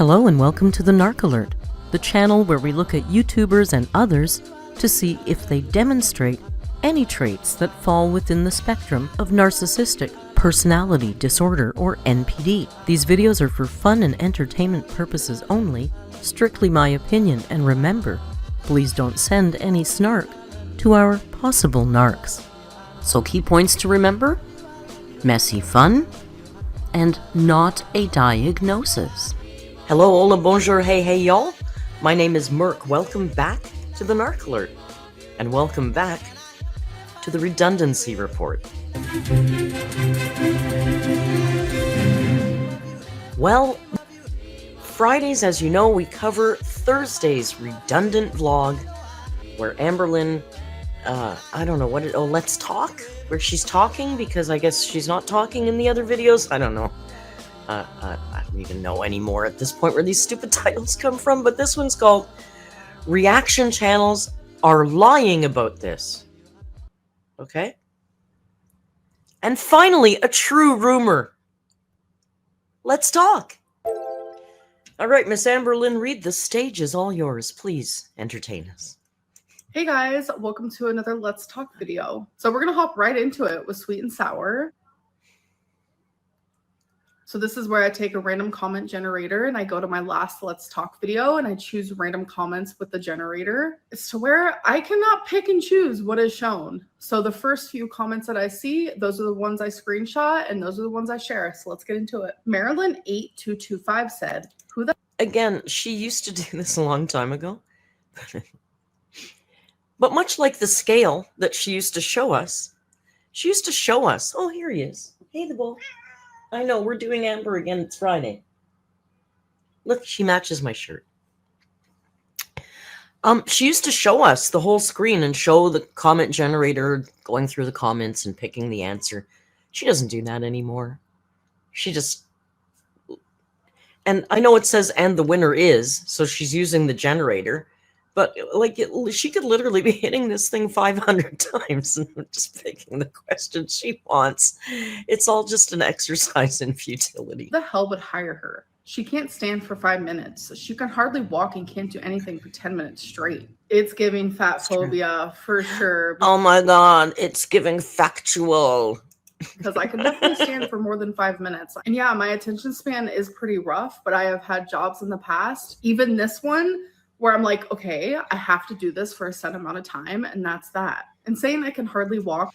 Hello and welcome to the Narc Alert, the channel where we look at YouTubers and others to see if they demonstrate any traits that fall within the spectrum of narcissistic personality disorder or NPD. These videos are for fun and entertainment purposes only, strictly my opinion, and remember, please don't send any snark to our possible narcs. So key points to remember: messy fun and not a diagnosis. Hello, hola, bonjour, hey y'all. My name is Merc. Welcome back to the Narc Alert. And welcome back to the Redundancy Report. Well, Fridays, as you know, we cover Thursday's redundant vlog where Amberlynn, Let's Talk? Where she's talking, because I guess she's not talking in the other videos. I don't know. I don't even know anymore at this point where these stupid titles come from, but this one's called Reaction Channels Are Lying About This. Okay? And finally, a true rumor. Let's talk. All right, Miss Amberlynn Reid, the stage is all yours. Please entertain us. Hey guys, welcome to another Let's Talk video. So we're gonna hop right into it with Sweet and Sour. So this is where I take a random comment generator and I go to my last Let's Talk video and I choose random comments with the generator. It's to where I cannot pick and choose what is shown. So the first few comments that I see, those are the ones I screenshot and those are the ones I share. So let's get into it. Marilyn8225 said, who the— Again, she used to do this a long time ago. But much like the scale that she used to show us, oh, here he is. Hey, the bull. I know, we're doing Amber again. It's Friday. Look, she matches my shirt. She used to show us the whole screen and show the comment generator going through the comments and picking the answer. She doesn't do that anymore. She just... And I know it says, and the winner is, so she's using the generator. But she could literally be hitting this thing 500 times and just picking the question she wants. It's all just an exercise in futility. Who the hell would hire her? She can't stand for 5 minutes. She can hardly walk and can't do anything for 10 minutes straight. It's giving fat phobia for sure. Oh my god, it's giving factual. Because I can definitely stand for more than 5 minutes. And yeah, my attention span is pretty rough, but I have had jobs in the past, even this one, where I'm like, okay, I have to do this for a set amount of time, and that's that. And saying I can hardly walk.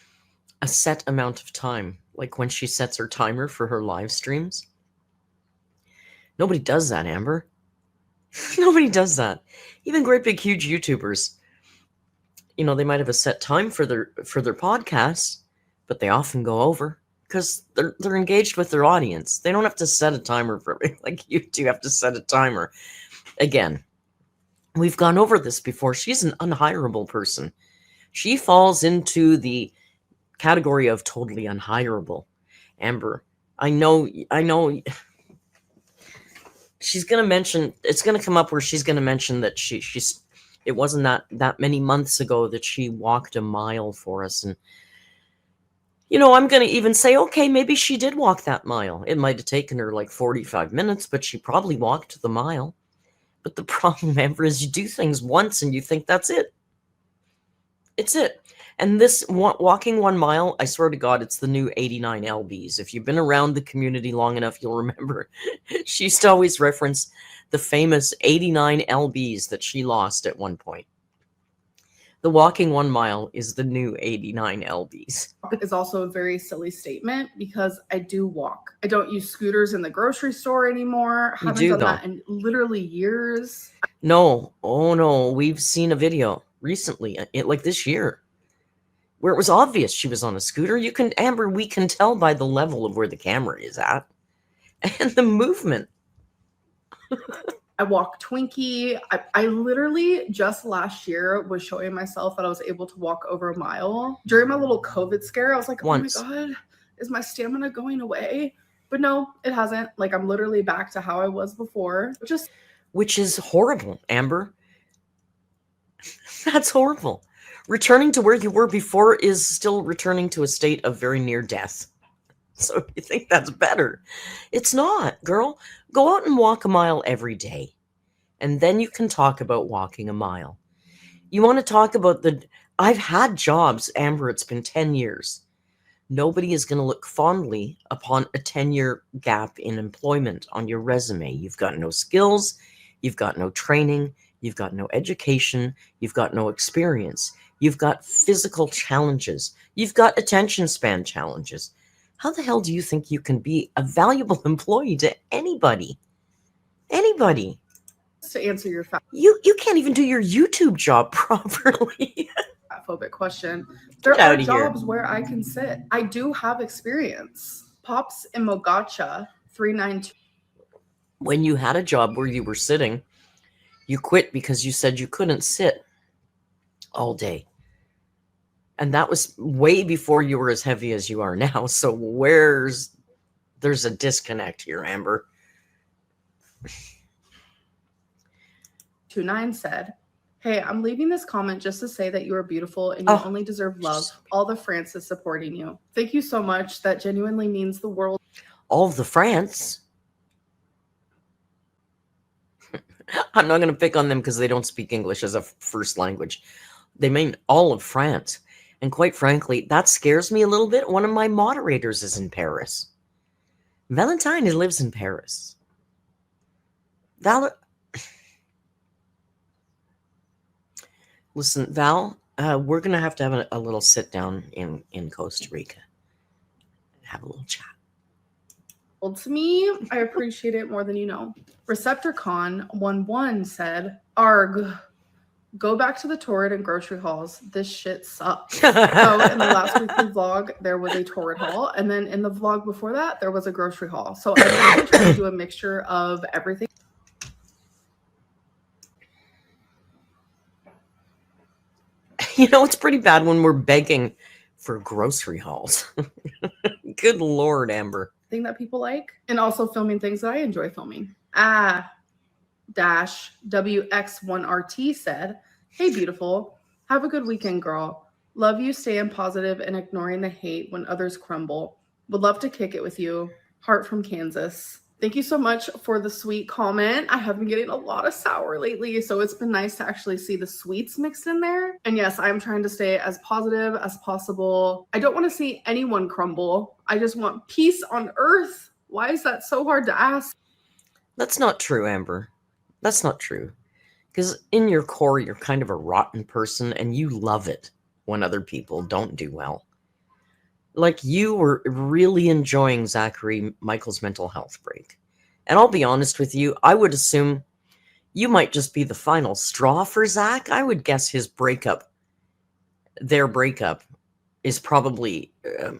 A set amount of time, like when she sets her timer for her live streams. Nobody does that, Amber. Nobody does that. Even great big huge YouTubers. You know, they might have a set time for their podcasts, but they often go over because they're engaged with their audience. They don't have to set a timer for it like you do have to set a timer. Again, we've gone over this before. She's an unhireable person. She falls into the category of totally unhireable. Amber, I know. She's going to mention, it's going to come up where she's going to mention that it wasn't that many months ago that she walked a mile for us. And, you know, I'm going to even say, okay, maybe she did walk that mile. It might have taken her like 45 minutes, but she probably walked the mile. But the problem, Amber, is you do things once and you think that's it. It's it. And this walking 1 mile, I swear to God, it's the new 89 lbs. If you've been around the community long enough, you'll remember. She used to always reference the famous 89 lbs that she lost at one point. The walking 1 mile is the new 89 lbs. Is also a very silly statement because I do walk. I don't use scooters in the grocery store anymore. I haven't done that in literally years. No. Oh no. We've seen a video recently, like this year, where it was obvious she was on a scooter. Amber, we can tell by the level of where the camera is at and the movement. I walk Twinkie. I literally just last year was showing myself that I was able to walk over a mile. During my little COVID scare, I was like, Once. Oh my God, is my stamina going away? But no, it hasn't. Like, I'm literally back to how I was before. Which is horrible, Amber. That's horrible. Returning to where you were before is still returning to a state of very near death. So you think that's better. It's not, girl. Go out and walk a mile every day. And then you can talk about walking a mile. You want to talk about I've had jobs, Amber, it's been 10 years. Nobody is going to look fondly upon a 10-year gap in employment on your resume. You've got no skills, you've got no training, you've got no education, you've got no experience. You've got physical challenges. You've got attention span challenges. How the hell do you think you can be a valuable employee to anybody? Anybody. To answer your You can't even do your YouTube job properly. phobic question. There are jobs where I can sit. I do have experience. Pops in Mogacha 392. When you had a job where you were sitting, you quit because you said you couldn't sit all day. And that was way before you were as heavy as you are now. So there's a disconnect here, Amber. 29 said, "Hey, I'm leaving this comment just to say that you are beautiful and you only deserve love. All the France is supporting you. Thank you so much. That genuinely means the world." All of the France? I'm not going to pick on them because they don't speak English as a first language. They mean all of France. And quite frankly, that scares me a little bit. One of my moderators is in Paris. Valentine lives in Paris. Listen, Val, we're going to have a little sit down in Costa Rica. Have a little chat. To me, I appreciate it more than you know. Receptorcon11 said, "Arg, go back to the torrid and grocery hauls. This shit sucks." So in the last weekly vlog, there was a torrid haul. And then in the vlog before that, there was a grocery haul. So I'm going to try to do a mixture of everything. You know, it's pretty bad when we're begging for grocery hauls. Good Lord, Amber. Thing that people like. And also filming things that I enjoy filming. WX1RT said, "Hey, beautiful. Have a good weekend, girl. Love you staying positive and ignoring the hate when others crumble. Would love to kick it with you. Heart from Kansas." Thank you so much for the sweet comment. I have been getting a lot of sour lately, so it's been nice to actually see the sweets mixed in there. And yes, I'm trying to stay as positive as possible. I don't want to see anyone crumble. I just want peace on earth. Why is that so hard to ask? That's not true, Amber. That's not true. Because in your core, you're kind of a rotten person, and you love it when other people don't do well. Like, you were really enjoying Zachary Michael's mental health break. And I'll be honest with you, I would assume you might just be the final straw for Zach. I would guess their breakup is probably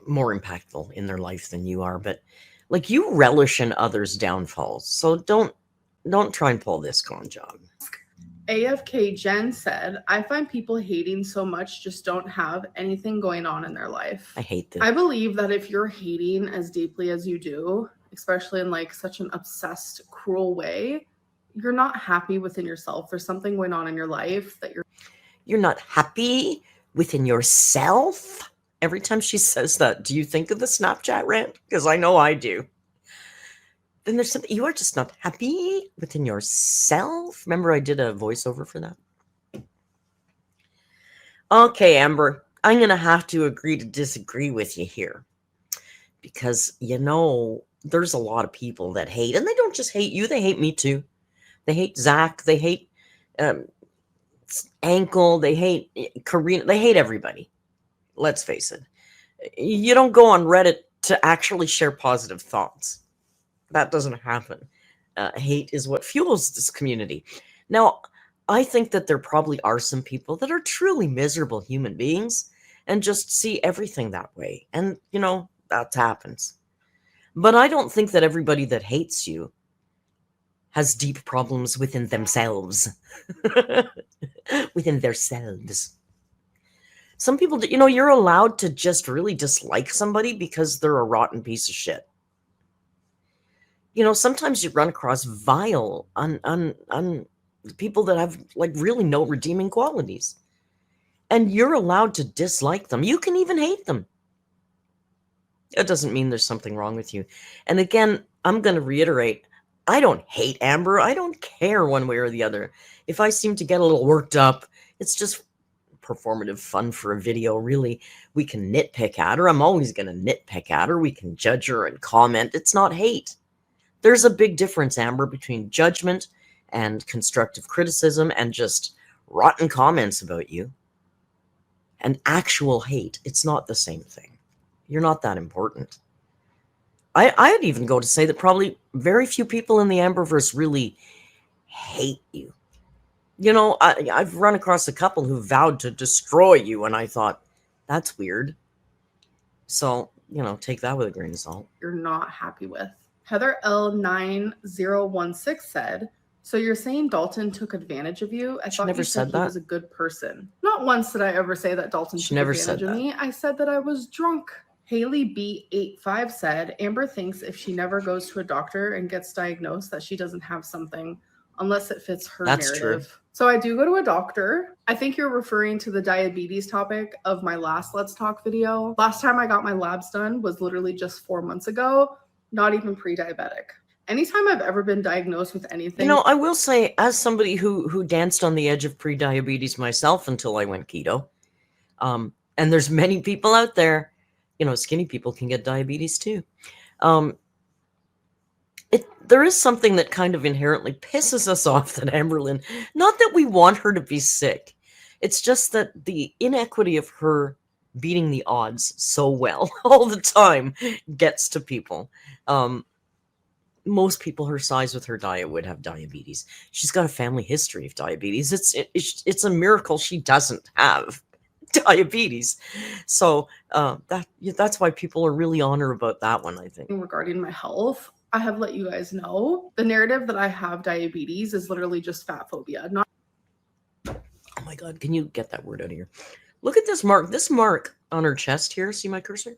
more impactful in their life than you are. But like, you relish in others' downfalls. So don't try and pull this con job. AFK Jen said, "I find people hating so much just don't have anything going on in their life." I hate this. I believe that if you're hating as deeply as you do, especially in like such an obsessed, cruel way, you're not happy within yourself. There's something going on in your life that you're not happy within yourself. Every time she says that, do you think of the Snapchat rant? Because I know I do. Then there's something, you are just not happy within yourself. Remember, I did a voiceover for that. Okay, Amber, I'm going to have to agree to disagree with you here. Because, you know, there's a lot of people that hate, and they don't just hate you, they hate me too. They hate Zach, they hate Ankle, they hate Karina, they hate everybody. Let's face it. You don't go on Reddit to actually share positive thoughts. That doesn't happen. Hate is what fuels this community. Now, I think that there probably are some people that are truly miserable human beings and just see everything that way. And, you know, that happens. But I don't think that everybody that hates you has deep problems within themselves. Within themselves. Some people, you know, you're allowed to just really dislike somebody because they're a rotten piece of shit. You know, sometimes you run across vile, people that have like really no redeeming qualities. And you're allowed to dislike them. You can even hate them. It doesn't mean there's something wrong with you. And again, I'm going to reiterate, I don't hate Amber. I don't care one way or the other. If I seem to get a little worked up, it's just performative fun for a video. Really, we can nitpick at her. I'm always going to nitpick at her. We can judge her and comment. It's not hate. There's a big difference, Amber, between judgment and constructive criticism and just rotten comments about you and actual hate. It's not the same thing. You're not that important. I'd even go to say that probably very few people in the Amberverse really hate you. You know, I've run across a couple who vowed to destroy you, and I thought, that's weird. So, you know, take that with a grain of salt. You're not happy with. Heather L9016 said, so you're saying Dalton took advantage of you? I thought never you said said he was a good person. Not once did I ever say that Dalton took advantage of me. I said that I was drunk. Haley B85 said, Amber thinks if she never goes to a doctor and gets diagnosed that she doesn't have something unless it fits her narrative. True. So I do go to a doctor. I think you're referring to the diabetes topic of my last Let's Talk video. Last time I got my labs done was literally just 4 months ago, not even pre-diabetic. Anytime I've ever been diagnosed with anything. You know, I will say, as somebody who danced on the edge of pre-diabetes myself until I went keto, and there's many people out there, you know, skinny people can get diabetes too. There is something that kind of inherently pisses us off that Amberlynn, not that we want her to be sick. It's just that the inequity of her beating the odds so well all the time gets to people. Most people her size with her diet would have diabetes. She's got a family history of diabetes. It's a miracle she doesn't have diabetes. So that's why people are really on her about that one, I think. Regarding my health, I have let you guys know the narrative that I have diabetes is literally just fat phobia. Not. Oh my God, can you get that word out of here? Look at this mark. This mark on her chest here. See my cursor?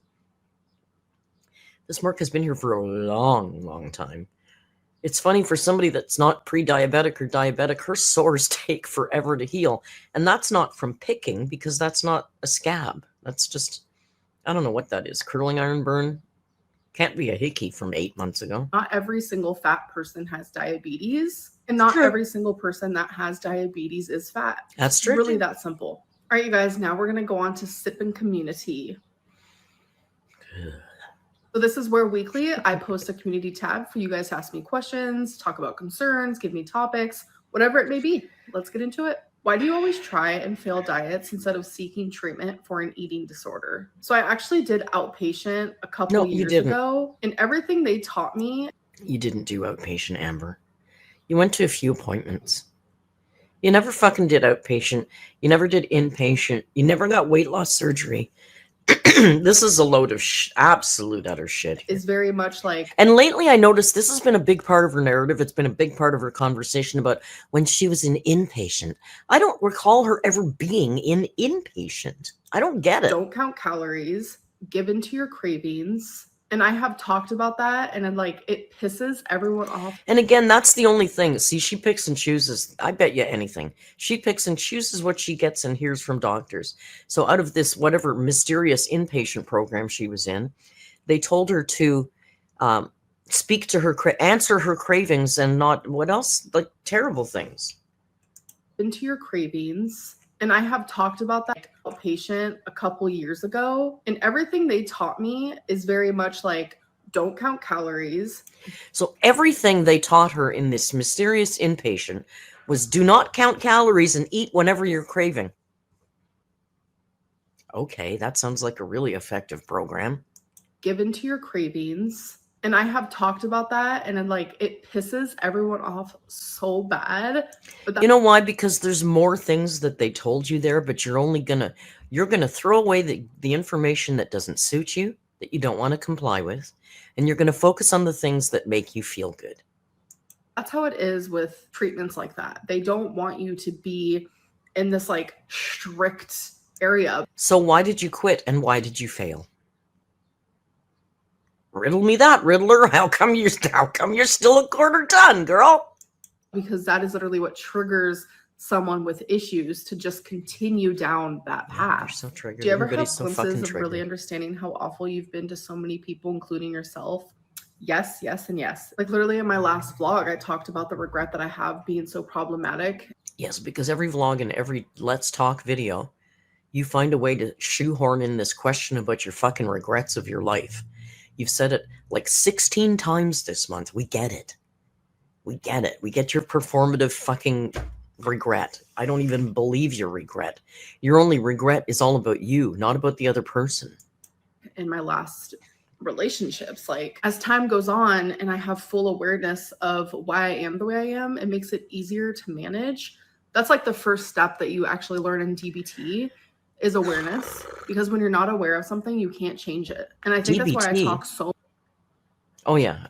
This mark has been here for a long, long time. It's funny, for somebody that's not pre-diabetic or diabetic, her sores take forever to heal. And that's not from picking, because that's not a scab. That's just, I don't know what that is. Curling iron burn? Can't be a hickey from 8 months ago. Not every single fat person has diabetes. And not every single person that has diabetes is fat. That's true. It's really that simple. All right, you guys, now we're going to go on to Sippin' Community. So this is where weekly I post a community tab for you guys to ask me questions, talk about concerns, give me topics, whatever it may be. Let's get into it. Why do you always try and fail diets instead of seeking treatment for an eating disorder? So I actually did outpatient a couple years ago, and everything they taught me. You didn't do outpatient, Amber. You went to a few appointments. You never fucking did outpatient. You never did inpatient. You never got weight loss surgery. This is a load of absolute utter shit. Is very much like. And lately I noticed this has been a big part of her narrative. It's been a big part of her conversation about when she was in inpatient. I don't recall her ever being in inpatient. I don't get it. Don't count calories, give in to your cravings. And I have talked about that, and like it pisses everyone off. And again, that's the only thing. See, she picks and chooses. I bet you anything. She picks and chooses what she gets and hears from doctors. So out of this whatever mysterious inpatient program she was in, they told her to speak to her, answer her cravings, and not what else? Like terrible things. Into your cravings. And I have talked about that outpatient a couple years ago. And everything they taught me is very much like, don't count calories. So everything they taught her in this mysterious inpatient was do not count calories and eat whenever you're craving. Okay, that sounds like a really effective program. Give in to your cravings. And I have talked about that, and then like it pisses everyone off so bad. But you know why? Because there's more things that they told you there, but you're gonna throw away the information that doesn't suit you, that you don't want to comply with, and you're gonna focus on the things that make you feel good. That's how it is with treatments like that. They don't want you to be in this like strict area. So why did you quit, and why did you fail? Riddle me that, Riddler. How come you're still a quarter ton, girl? Because that is literally what triggers someone with issues to just continue down that path. You're so triggered. Do you ever Everybody's have so glimpses fucking of really triggered. understanding how awful you've been to so many people, including yourself? Yes, yes, and yes. Like literally in my last vlog, I talked about the regret that I have being so problematic. Yes, because every vlog and every Let's Talk video, you find a way to shoehorn in this question about your fucking regrets of your life. You've said it like 16 times this month. We get it. We get it. We get your performative fucking regret. I don't even believe your regret. Your only regret is all about you, not about the other person. In my last relationships, like as time goes on and I have full awareness of why I am the way I am, it makes it easier to manage. That's like the first step that you actually learn in DBT is awareness, because when you're not aware of something, you can't change it. And I think that's why I DBT. talk so Yeah.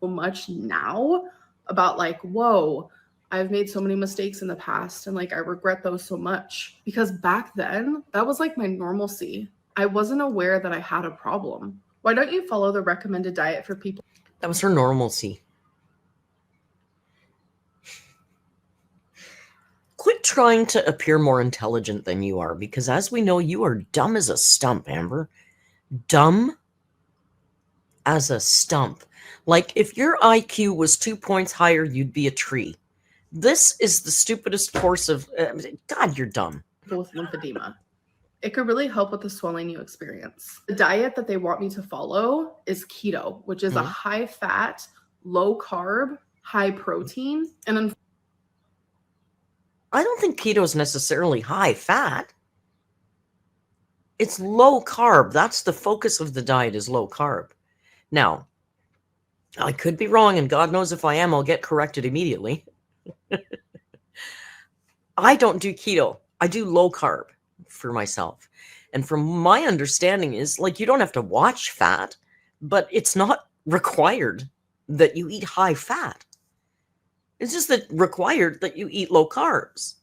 much now about like, whoa, I've made so many mistakes in the past and like I regret those so much, because back then that was like my normalcy. I wasn't aware that I had a problem. Why don't you follow the recommended diet for people? That was her normalcy. Quit trying to appear more intelligent than you are, because as we know, you are dumb as a stump, Amber. Dumb as a stump. Like, if your IQ was 2 points higher, you'd be a tree. This is the stupidest course of... God, you're dumb. With lymphedema. It could really help with the swelling you experience. The diet that they want me to follow is keto, which is a high fat, low carb, high protein, and I don't think keto is necessarily high fat. It's low carb. That's the focus of the diet, is low carb. Now, I could be wrong, and God knows if I am, I'll get corrected immediately. I don't do keto. I do low carb for myself. And from my understanding is, like, you don't have to watch fat, but it's not required that you eat high fat. It's just that required that you eat low carbs.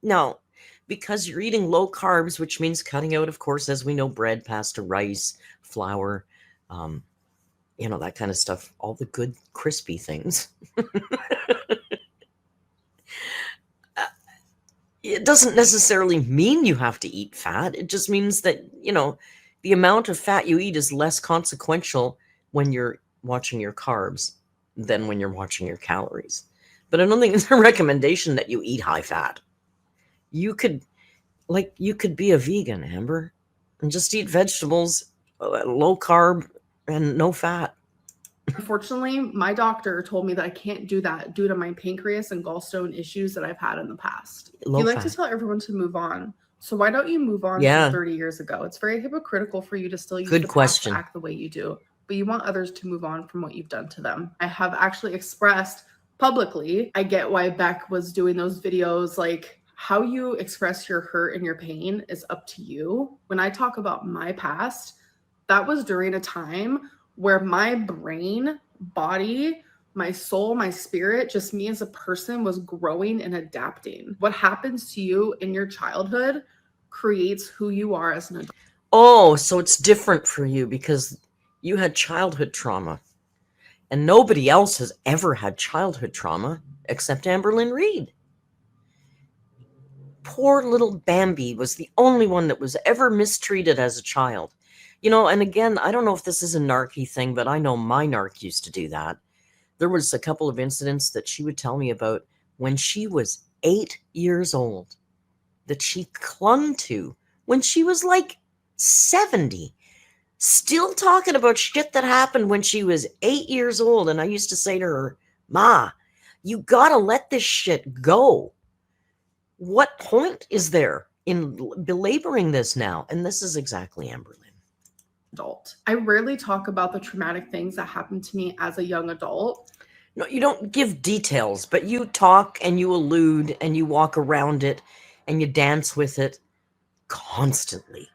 Now, because you're eating low carbs, which means cutting out, of course, as we know, bread, pasta, rice, flour, that kind of stuff, all the good crispy things. It doesn't necessarily mean you have to eat fat. It just means that, the amount of fat you eat is less consequential when you're watching your carbs than when you're watching your calories. But I don't think it's a recommendation that you eat high fat. You could be a vegan, Amber, and just eat vegetables, low carb, and no fat. Unfortunately, my doctor told me that I can't do that due to my pancreas and gallstone issues that I've had in the past. You like to tell everyone to move on. So why don't you move on from 30 years ago? It's very hypocritical for you to still use the past to act the way you do, but you want others to move on from what you've done to them. I have actually expressed publicly, I get why Beck was doing those videos, like how you express your hurt and your pain is up to you. When I talk about my past, that was during a time where my brain, body, my soul, my spirit, just me as a person was growing and adapting. What happens to you in your childhood creates who you are as an adult. Oh, so it's different for you because you had childhood trauma. And nobody else has ever had childhood trauma except Amberlynn Reid. Poor little Bambi was the only one that was ever mistreated as a child. And again, I don't know if this is a narky thing, but I know my narc used to do that. There was a couple of incidents that she would tell me about when she was 8 years old that she clung to when she was like 70. Still talking about shit that happened when she was 8 years old. And I used to say to her, Ma, you gotta let this shit go. What point is there in belaboring this now? And this is exactly Amberlynn. Adult. I rarely talk about the traumatic things that happened to me as a young adult. No, you don't give details, but you talk and you allude and you walk around it and you dance with it constantly.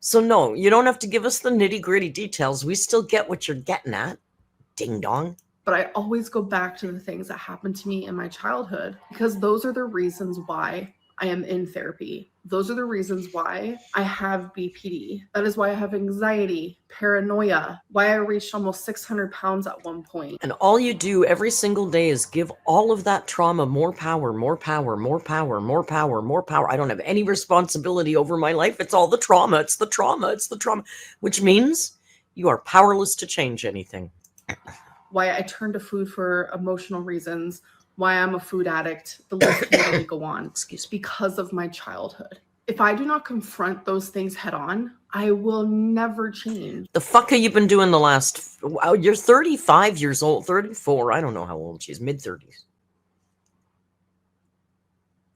So no, you don't have to give us the nitty-gritty details. We still get what you're getting at, ding dong. But I always go back to the things that happened to me in my childhood because those are the reasons why I am in therapy. Those are the reasons why I have BPD. That is why I have anxiety, paranoia, why I reached almost 600 pounds at one point. And all you do every single day is give all of that trauma more power, more power, more power, more power, more power. I don't have any responsibility over my life. It's all the trauma. It's the trauma. It's the trauma, which means you are powerless to change anything. Why I turn to food for emotional reasons, why I'm a food addict, the list can really go on. Excuse me. Because of my childhood. If I do not confront those things head on, I will never change. The fuck have you been doing the last... Wow, you're 35 years old, 34. I don't know how old she is, mid-30s.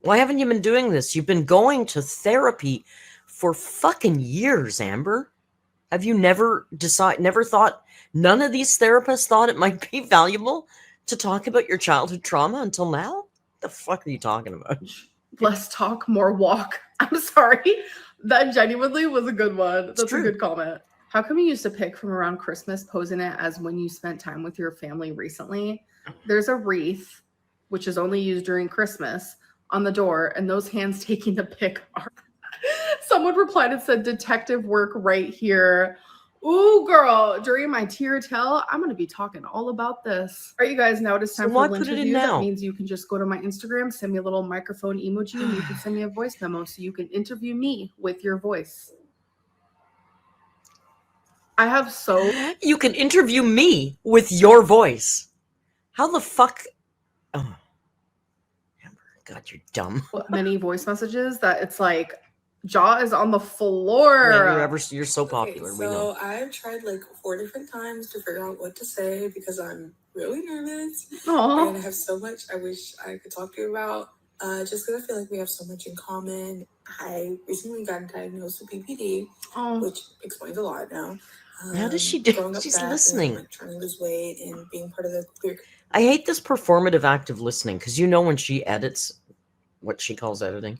Why haven't you been doing this? You've been going to therapy for fucking years, Amber. Have you never thought, none of these therapists thought it might be valuable to talk about your childhood trauma until now? The fuck are you talking about? Less talk, more walk. I'm sorry. That genuinely was a good one. That's true. A good comment. How come you used to pick from around Christmas, posing it as when you spent time with your family recently? There's a wreath, which is only used during Christmas, on the door, and those hands taking the pic are... Someone replied and said, detective work right here. Ooh, girl, during my tier tell, I'm going to be talking all about this. All right, you guys, now it is time for an interview. That means you can just go to my Instagram, send me a little microphone emoji, and you can send me a voice memo so you can interview me with your voice. You can interview me with your voice. How the fuck? Oh, God, you're dumb. Many voice messages that it's like, jaw is on the floor. Man, you're so popular. Okay, we know. I've tried like 4 different times to figure out what to say because I'm really nervous. Aww. And I have so much I wish I could talk to you about. Just because I feel like we have so much in common. I recently got diagnosed with BPD, which explains a lot now. How does she do? She's listening. And, like, trying to lose weight and being part of the queer. I hate this performative act of listening because you know when she edits, what she calls editing,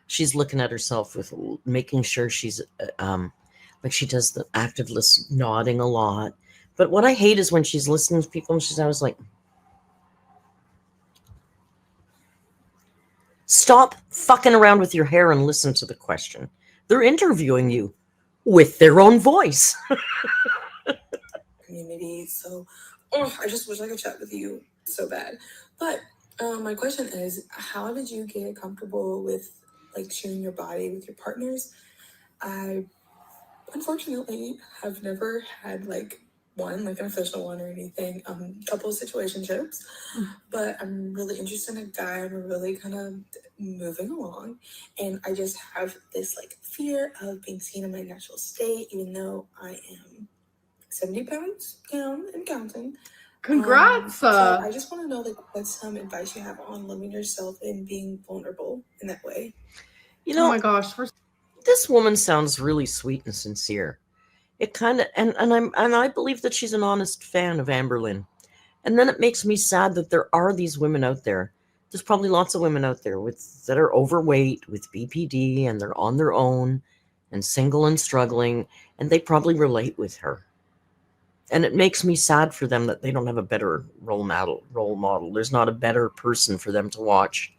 she's looking at herself with making sure she's like she does the active listen, nodding a lot. But what I hate is when she's listening to people and she's always like, stop fucking around with your hair and listen to the question. They're interviewing you with their own voice. Community. So I just wish I could chat with you so bad. But my question is, how did you get comfortable with like sharing your body with your partners? I unfortunately have never had like an official one or anything. Couple of situationships, but I'm really interested in a guy. I'm really kind of moving along, and I just have this like fear of being seen in my natural state, even though I am 70 pounds down and counting. Congrats! So I just want to know, like, what's some advice you have on loving yourself and being vulnerable in that way? You know, oh my gosh, this woman sounds really sweet and sincere. It kind of, and I believe that she's an honest fan of Amberlynn. And then it makes me sad that there are these women out there. There's probably lots of women out there that are overweight with BPD, and they're on their own and single and struggling, and they probably relate with her. And it makes me sad for them that they don't have a better role model. There's not a better person for them to watch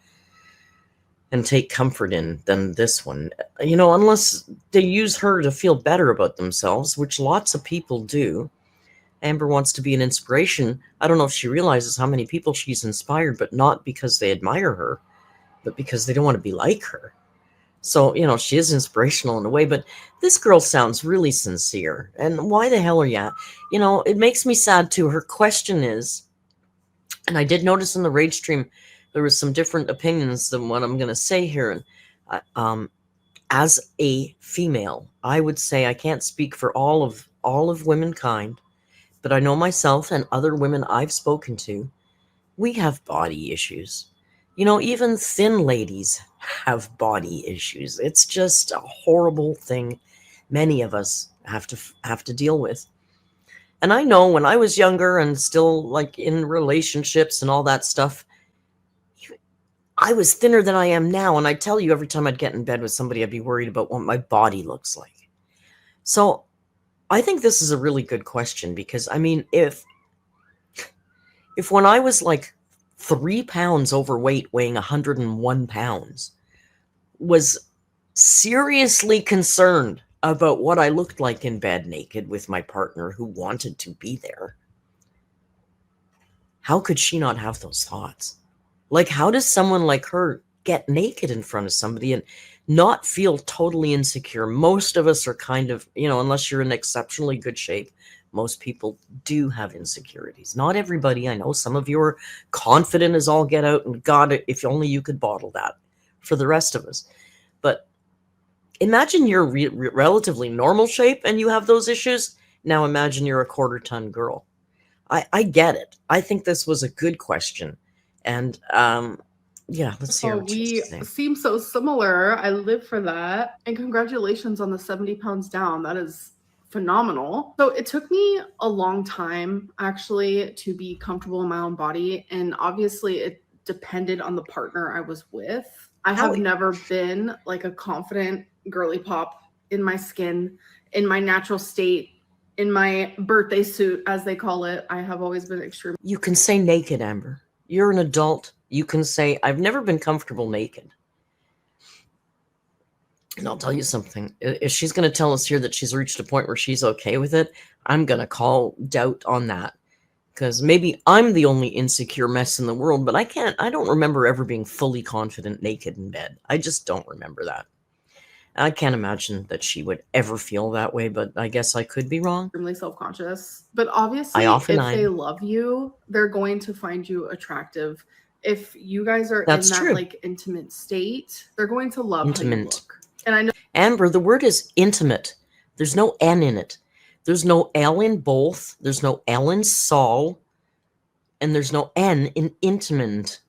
and take comfort in than this one. You know, unless they use her to feel better about themselves, which lots of people do. Amber wants to be an inspiration. I don't know if she realizes how many people she's inspired, but not because they admire her, but because they don't want to be like her. So, you know, she is inspirational in a way, but this girl sounds really sincere. And why the hell are you? You know, it makes me sad too. Her question is, and I did notice in the Rage stream, there was some different opinions than what I'm going to say here. And as a female, I would say I can't speak for all of womankind, but I know myself and other women I've spoken to, we have body issues. You know, even thin ladies have body issues. It's just a horrible thing many of us have to deal with. And I know when I was younger and still like in relationships and all that stuff, I was thinner than I am now. And I tell you, every time I'd get in bed with somebody, I'd be worried about what my body looks like. So I think this is a really good question because, I mean, if when I was like 3 pounds overweight, weighing 101 pounds, was seriously concerned about what I looked like in bed naked with my partner who wanted to be there. How could she not have those thoughts? Like, how does someone like her get naked in front of somebody and not feel totally insecure? Most of us are kind of, unless you're in exceptionally good shape, most people do have insecurities. Not everybody. I know some of you are confident as all get out, and God, if only you could bottle that for the rest of us. But imagine you're relatively normal shape and you have those issues. Now imagine you're a quarter-ton girl. I get it. I think this was a good question. And yeah, let's see. We seem so similar. I live for that. And congratulations on the 70 pounds down. That is phenomenal. So it took me a long time actually to be comfortable in my own body. And obviously it depended on the partner I was with. I have never been like a confident girly pop in my skin, in my natural state, in my birthday suit, as they call it. I have always been extreme. You can say naked, Amber. You're an adult. You can say, I've never been comfortable naked. And I'll tell you something. If she's going to tell us here that she's reached a point where she's okay with it, I'm going to call doubt on that. Because maybe I'm the only insecure mess in the world, but I don't remember ever being fully confident naked in bed. I just don't remember that. I can't imagine that she would ever feel that way, but I guess I could be wrong. Extremely self-conscious. But obviously, if they love you, they're going to find you attractive. If you guys are in that like intimate state, they're going to love how you look. And I know, Amber, the word is intimate. There's no N in it. There's no L in both. There's no L in Saul. And there's no N in intimate.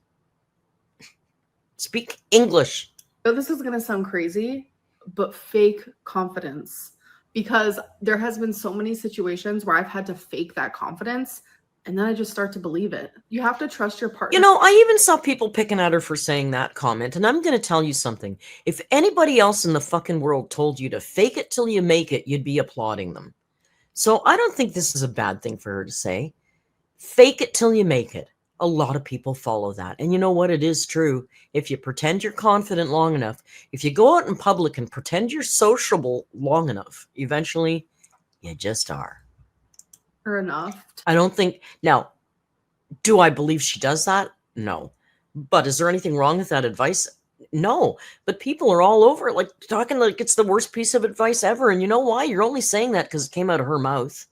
Speak English. I know this is going to sound crazy, but fake confidence, because there has been so many situations where I've had to fake that confidence and then I just start to believe it. You have to trust your partner. I even saw people picking at her for saying that comment, and I'm going to tell you something. If anybody else in the fucking world told you to fake it till you make it, you'd be applauding them. So I don't think this is a bad thing for her to say. Fake it till you make it. A lot of people follow that. And you know what? It is true. If you pretend you're confident long enough, if you go out in public and pretend you're sociable long enough, eventually you just are. Or enough. I don't think... Now, do I believe she does that? No. But is there anything wrong with that advice? No. But people are all over it, like talking like it's the worst piece of advice ever. And you know why? You're only saying that because it came out of her mouth.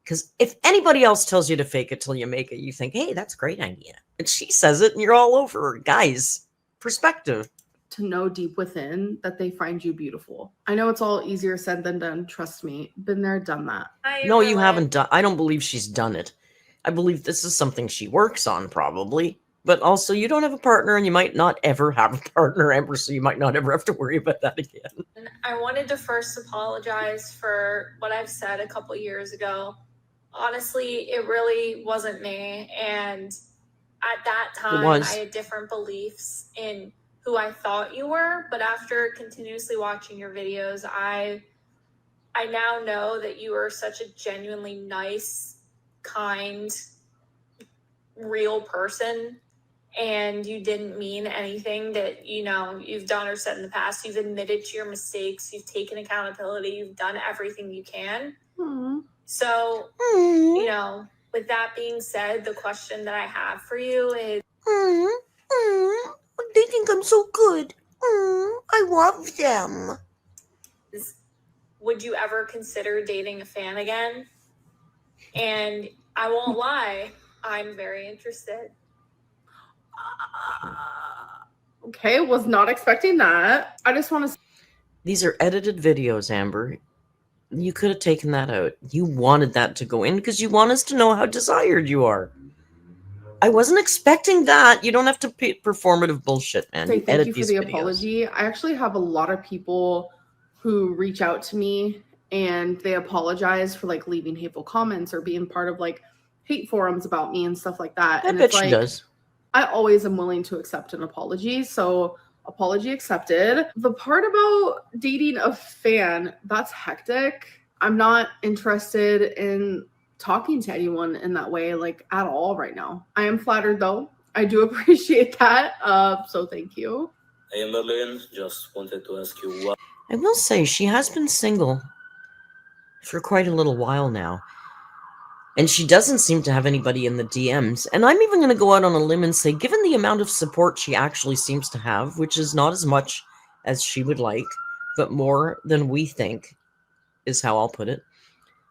Because if anybody else tells you to fake it till you make it, you think, hey, that's a great idea. And she says it and you're all over her. Guys, perspective. To know deep within that they find you beautiful. I know it's all easier said than done. Trust me. Been there, done that. No, you haven't done. I don't believe she's done it. I believe this is something she works on probably. But also, you don't have a partner and you might not ever have a partner, Amber, so you might not ever have to worry about that again. I wanted to first apologize for what I've said a couple years ago. Honestly, it really wasn't me. And at that time, I had different beliefs in who I thought you were. But after continuously watching your videos, I now know that you are such a genuinely nice, kind, real person. And you didn't mean anything that, you've done or said in the past. You've admitted to your mistakes. You've taken accountability. You've done everything you can. Aww. So, with that being said, the question that I have for you is... They think I'm so good. I love them. Would you ever consider dating a fan again? And I won't lie, I'm very interested. Okay, was not expecting that. I just want to... These are edited videos, Amber. You could have taken that out. You wanted that to go in because you want us to know how desired you are. I wasn't expecting that. You don't have to performative bullshit, man. Say thank you for the apology. I actually have a lot of people who reach out to me and they apologize for like leaving hateful comments or being part of like hate forums about me and stuff like that. I bet she does. I always am willing to accept an apology. So apology accepted. The part about dating a fan, that's hectic. I'm not interested in talking to anyone in that way, like at all right now. I am flattered though. I do appreciate that. So thank you. Amberlynn, just wanted to ask you what. I will say she has been single for quite a little while now. And she doesn't seem to have anybody in the DMs. And I'm even going to go out on a limb and say, given the amount of support she actually seems to have, which is not as much as she would like, but more than we think, is how I'll put it.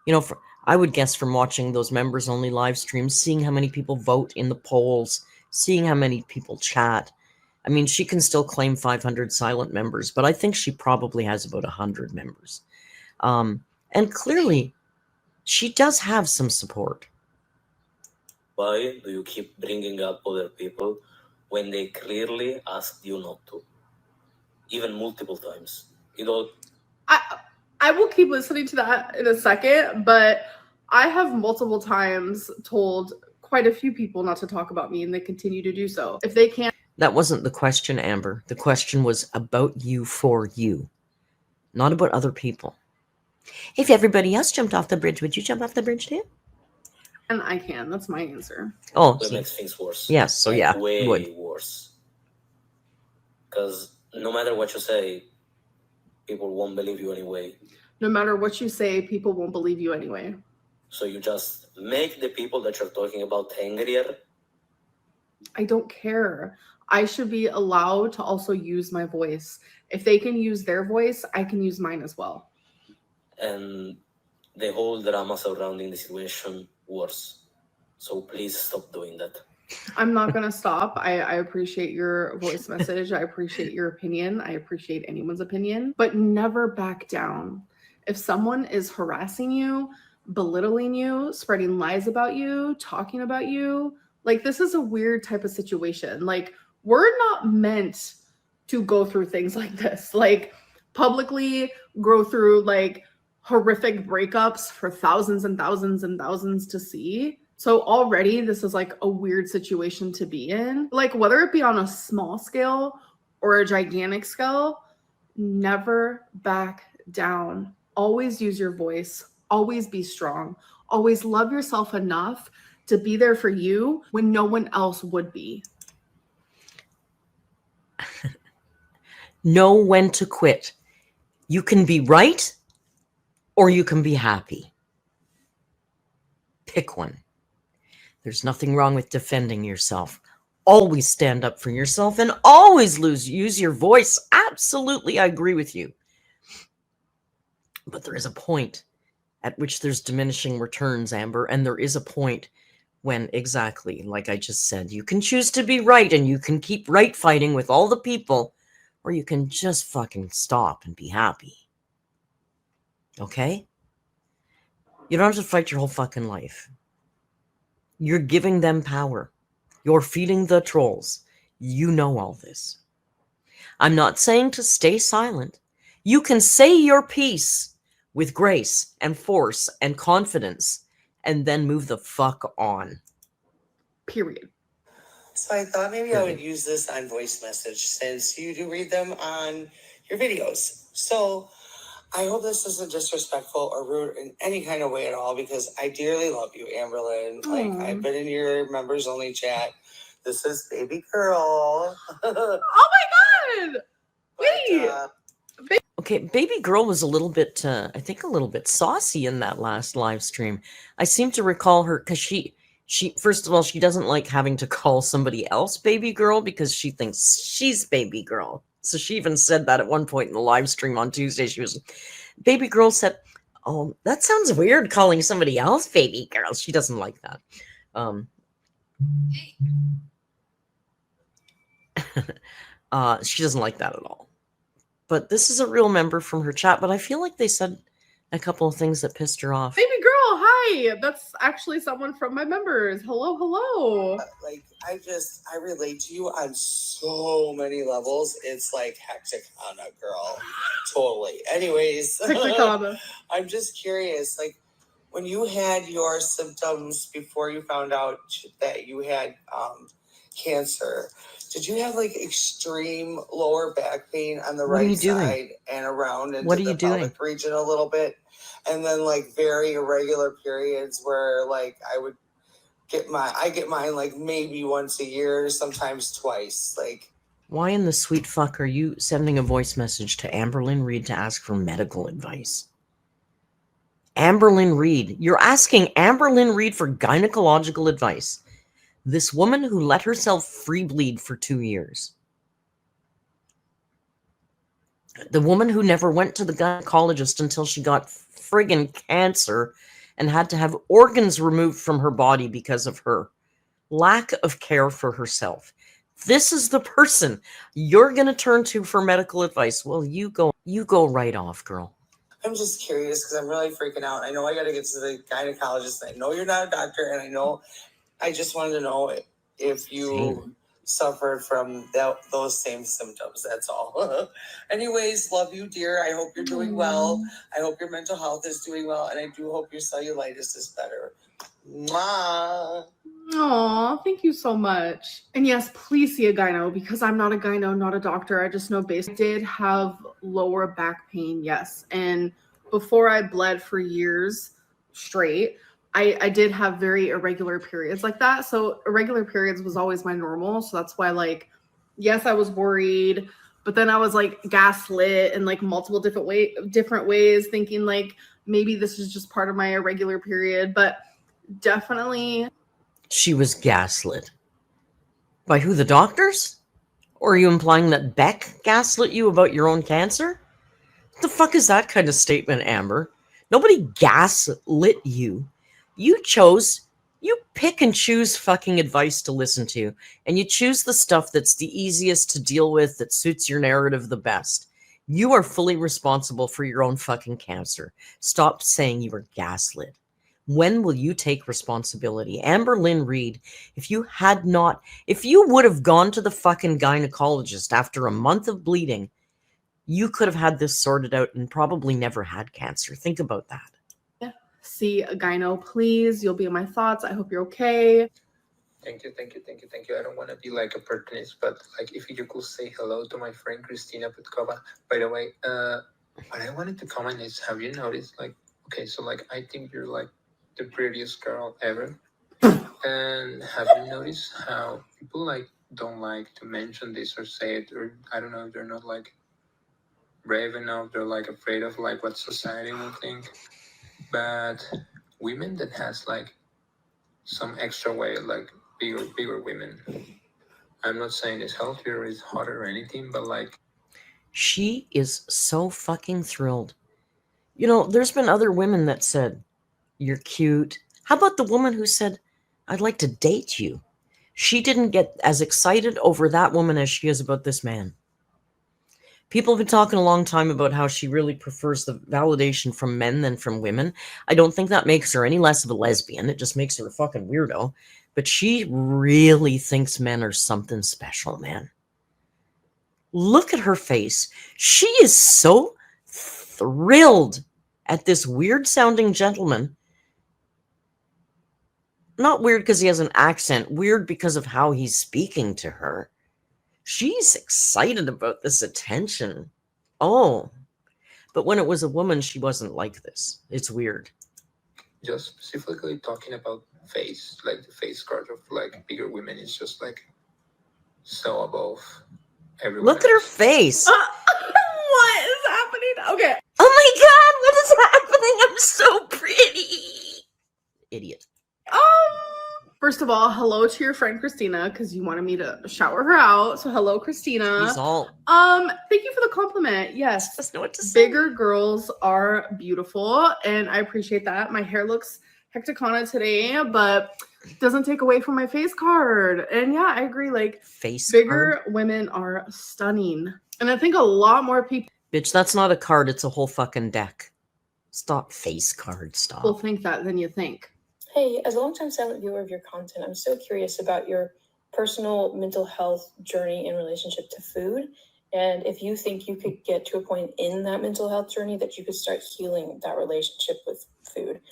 You know, I would guess from watching those members-only live streams, seeing how many people vote in the polls, seeing how many people chat. I mean, she can still claim 500 silent members, but I think she probably has about 100 members. And clearly, she does have some support. Why do you keep bringing up other people when they clearly asked you not to? Even multiple times. You know, I will keep listening to that in a second, but I have multiple times told quite a few people not to talk about me, and they continue to do so. If they can't. That wasn't the question, Amber. The question was about you for you, not about other people. If everybody else jumped off the bridge, would you jump off the bridge too? And I can. That's my answer. Oh, that makes things worse. Yes, so like, yeah, way worse. Because no matter what you say, people won't believe you anyway. No matter what you say, people won't believe you anyway. So you just make the people that you're talking about angrier? I don't care. I should be allowed to also use my voice. If they can use their voice, I can use mine as well. And the whole drama surrounding the situation worse. So please stop doing that. I'm not going to stop. I appreciate your voice message. I appreciate your opinion. I appreciate anyone's opinion, but never back down. If someone is harassing you, belittling you, spreading lies about you, talking about you, like this is a weird type of situation. Like we're not meant to go through things like this, like publicly go through like horrific breakups for thousands and thousands and thousands to see. So already this is like a weird situation to be in. Like whether it be on a small scale or a gigantic scale, never back down. Always use your voice. Always be strong. Always love yourself enough to be there for you when no one else would be. Know when to quit. You can be right or you can be happy. Pick one. There's nothing wrong with defending yourself. Always stand up for yourself and always use your voice. Absolutely, I agree with you. But there is a point at which there's diminishing returns, Amber, and there is a point when, exactly, like I just said, you can choose to be right and you can keep right fighting with all the people, or you can just fucking stop and be happy. Okay? You don't have to fight your whole fucking life. You're giving them power. You're feeding the trolls. You know all this. I'm not saying to stay silent. You can say your piece with grace and force and confidence and then move the fuck on. Period. So I thought maybe I would use this on voice message since you do read them on your videos. So I hope this isn't disrespectful or rude in any kind of way at all because I dearly love you, Amberlynn. Like I've been in your members only chat. This is baby girl. Oh my god! Wait! Okay, baby girl was a little bit, I think a little bit saucy in that last live stream. I seem to recall her because she first of all, she doesn't like having to call somebody else baby girl because she thinks she's baby girl. So she even said that at one point in the live stream on Tuesday. She was, baby girl said, oh, that sounds weird calling somebody else baby girl. She doesn't like that. She doesn't like that at all. But this is a real member from her chat, but I feel like they said a couple of things that pissed her off. Baby girl, hi! That's actually someone from my members. Hello, hello. Like, I relate to you on so many levels. It's like Hexacana, girl. Totally. Anyways, Hexacana. I'm just curious, like, when you had your symptoms before you found out that you had cancer, did you have like extreme lower back pain on the right side and around into the pelvic region a little bit? And then like very irregular periods where like I get mine like maybe once a year, sometimes twice. Like, Why in the sweet fuck are you sending a voice message to Amberlynn Reid to ask for medical advice? Amberlynn Reid. You're asking Amberlynn Reid for gynecological advice. This woman who let herself free bleed for 2 years. The woman who never went to the gynecologist until she got friggin' cancer and had to have organs removed from her body because of her lack of care for herself. This is the person you're going to turn to for medical advice. Well, you go right off, girl. I'm just curious because I'm really freaking out. I know I got to get to the gynecologist. I know you're not a doctor, and I just wanted to know if you suffered from those same symptoms. That's all. Anyways, love you, dear. I hope you're doing well. I hope your mental health is doing well, and I do hope your cellulitis is better. Mwah. Aw, thank you so much. And yes, please see a gyno because I'm not a gyno, not a doctor. I just know I did have lower back pain, yes. And before I bled for years straight, I did have very irregular periods like that. So irregular periods was always my normal. So that's why, like, yes, I was worried, but then I was like gaslit in like multiple different ways, thinking like maybe this is just part of my irregular period. But definitely. She was gaslit. By who, the doctors? Or are you implying that Beck gaslit you about your own cancer? What the fuck is that kind of statement, Amber? Nobody gaslit you. You pick and choose fucking advice to listen to, and you choose the stuff that's the easiest to deal with, that suits your narrative the best. You are fully responsible for your own fucking cancer. Stop saying you were gaslit. When will you take responsibility? Amberlynn Reid, if you would have gone to the fucking gynecologist after a month of bleeding, you could have had this sorted out and probably never had cancer. Think about that. Yeah. See a gyno, please. You'll be in my thoughts. I hope you're okay. Thank you. I don't want to be like a opportunist, but like if you could say hello to my friend Christina Petkova. By the way, what I wanted to comment is, have you noticed, like, okay, so like I think you're like the prettiest girl ever. And have you noticed how people like don't like to mention this or say it, or I don't know, they're not like brave enough, they're like afraid of like what society will think. But women that has like some extra weight, like bigger women, I'm not saying it's healthier, it's hotter or anything, but like she is so fucking thrilled. You know, there's been other women that said, you're cute. How about the woman who said, I'd like to date you? She didn't get as excited over that woman as she is about this man. People have been talking a long time about how she really prefers the validation from men than from women. I don't think that makes her any less of a lesbian. It just makes her a fucking weirdo. But she really thinks men are something special, man. Look at her face. She is so thrilled at this weird-sounding gentleman. Not weird because he has an accent, weird because of how he's speaking to her. She's excited about this attention. Oh, but when it was a woman, she wasn't like this. It's weird. Just specifically talking about face, like the face card of like bigger women is just like so above everyone. Look at her face. What is happening? Okay. Oh my god, what is happening? I'm so pretty. Idiot. First of all, hello to your friend Christina, because you wanted me to shout her out. So hello, Christina. He's all. Thank you for the compliment. Yes. Just know what to say. Bigger girls are beautiful, and I appreciate that. My hair looks hecticana today, but doesn't take away from my face card. And yeah, I agree. Like, bigger women are stunning. And I think a lot more people. Bitch, that's not a card, it's a whole fucking deck. Stop face card, stop. People think that than you think. Hey, as a longtime silent viewer of your content, I'm so curious about your personal mental health journey in relationship to food. And if you think you could get to a point in that mental health journey that you could start healing that relationship with food.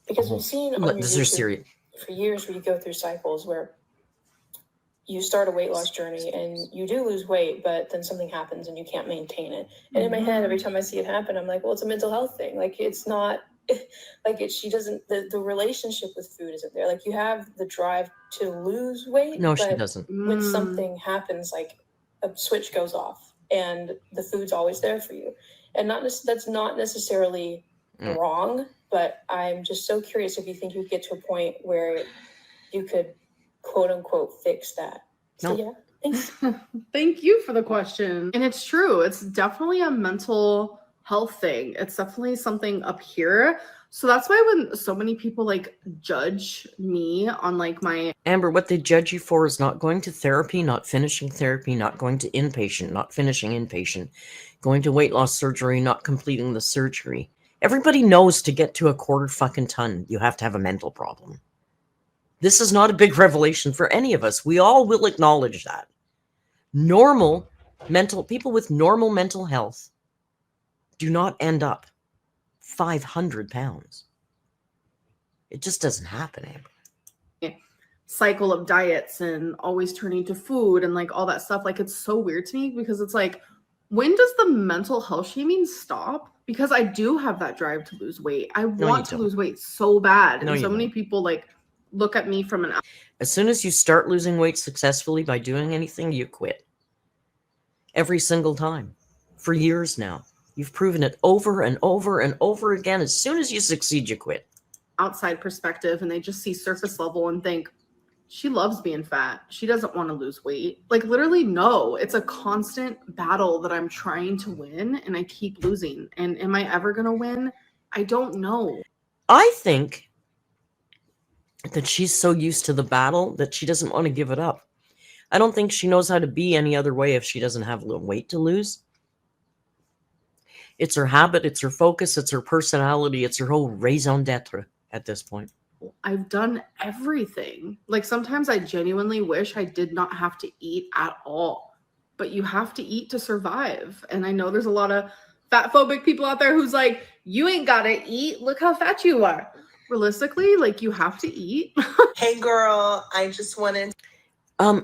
Because we've seen on your YouTube for years where you go through cycles where you start a weight loss journey and you do lose weight, but then something happens and you can't maintain it. And in my head, every time I see it happen, I'm like, well, it's a mental health thing. Like, it's not like she doesn't, the relationship with food isn't there. Like, you have the drive to lose weight. No, she doesn't. When something happens, like a switch goes off and the food's always there for you. And that's not necessarily wrong, but I'm just so curious if you think you get to a point where you could quote unquote fix that. So yeah, thanks. Thank you for the question. And it's true. It's definitely a mental health thing. It's definitely something up here. So that's why when so many people like judge me on like my Amber, what they judge you for is not going to therapy, not finishing therapy, not going to inpatient, not finishing inpatient, going to weight loss surgery, not completing the surgery. Everybody knows to get to a quarter fucking ton, you have to have a mental problem. This is not a big revelation for any of us. We all will acknowledge that. People with normal mental health do not end up 500 pounds. It just doesn't happen, Amber. Cycle of diets and always turning to food and like all that stuff. Like, it's so weird to me because it's like, when does the mental health shaming stop? Because I do have that drive to lose weight. I want to lose weight so bad. And so many people like look at me from an... As soon as you start losing weight successfully by doing anything, you quit. Every single time. For years now. You've proven it over and over and over again. As soon as you succeed, you quit. Outside perspective, and they just see surface level and think, she loves being fat. She doesn't want to lose weight. Like, literally, no. It's a constant battle that I'm trying to win, and I keep losing. And am I ever going to win? I don't know. I think that she's so used to the battle that she doesn't want to give it up. I don't think she knows how to be any other way if she doesn't have weight to lose. It's her habit, it's her focus, it's her personality, it's her whole raison d'etre at this point. I've done everything. Like, sometimes I genuinely wish I did not have to eat at all. But you have to eat to survive. And I know there's a lot of fat phobic people out there who's like, you ain't gotta eat. Look how fat you are. Realistically, like, you have to eat. Hey girl, I just wanted...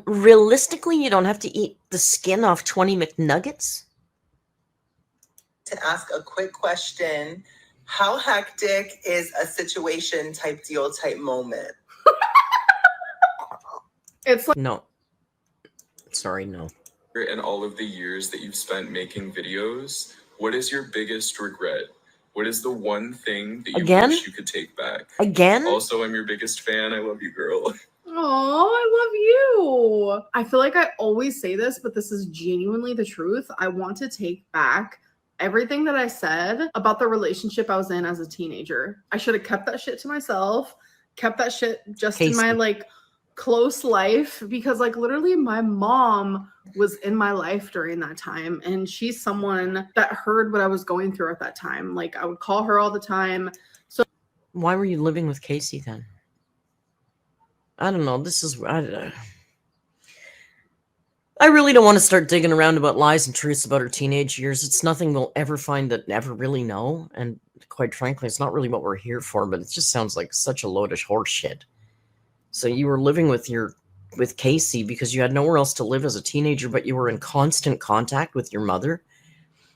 Realistically, you don't have to eat the skin off 20 McNuggets? to ask a quick question. How hectic is a situation type deal type moment? It's like, no. Sorry, no. In all of the years that you've spent making videos, what is your biggest regret? What is the one thing that you wish you could take back? Again? Also, I'm your biggest fan. I love you, girl. oh, I love you. I feel like I always say this, but this is genuinely the truth. I want to take back everything that I said about the relationship I was in as a teenager. I should have kept that shit to myself, kept that shit just in my like close life, because like literally my mom was in my life during that time, and she's someone that heard what I was going through at that time. Like I would call her all the time. So why were you living with Casey then? I don't know. This is I really don't want to start digging around about lies and truths about her teenage years. It's nothing we'll ever find that never really know, and quite frankly, it's not really what we're here for. But it just sounds like such a load of horse shit. So you were living with Casey because you had nowhere else to live as a teenager, but you were in constant contact with your mother,